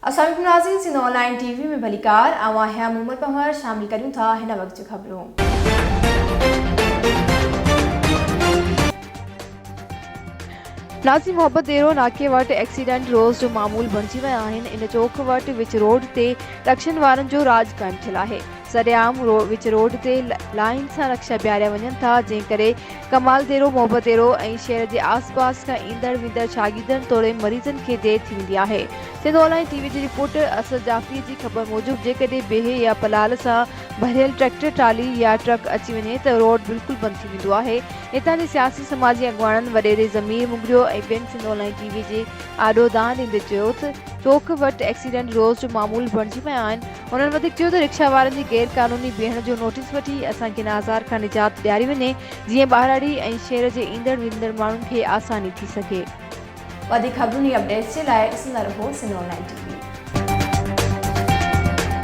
अस्सलाम नाज़रीन, Sindh online TV में भलीकार आवा है मोहम्मद पहर शामिल करूं था हिन वक्त खबरों। नाज़ी मोहब्बत देरो नाके वट एक्सीडेंट रोज़ जो मामूल बणिजी विया आहिनि। इन चौक वट विच रोड ते रक्षन वारन जो राज कायम थियल आहे। सरेआम विच रोड ते लाइन सां रक्षा बिहारिया वञनि था, जंहिं करे कमाल देरो मोहब्बत देरो ऐं शहर जे आस पास खां ईंदड़ वेंदड़ शागिर्दनि तोड़े मरीज़नि खे देरि थी वेंदी आहे। सिंध ऑनलाइन टीवी जी रिपोर्टर असद जाफ़री जी ख़बर मूजिबि जेकॾहिं बेहे या पलाल सां भरियल ट्रैक्टर ट्राली या ट्रक अची वञे त रोड बिल्कुलु बंदि थी वेंदो आहे। हितां जे सियासी समाजी अॻुवाणनि वॾेरे ज़मीर मुगरियो ऐं ॿियनि सिंध ऑनलाइन टीवी जे आॾो दान ॾींदे चयो त चौक वटि एक्सीडेंट रोज़ जो मामूल बणिजी विया आहिनि। उन्हनि वधीक चयो त रिक्शा वारनि जी गैर क़ानूनी बीहण जो नोटिस वठी असांखे इन आज़ार खां निजात ॾियारी वञे, जीअं ॿाहिराड़ी ऐं शहर जे ईंदड़ वेंदड़ माण्हुनि खे आसानी थी सघे। वधीक ख़बरुनि अपडेट्स जे लाइ ॾिसंदा रहो सिंध ऑनलाइन टीवी।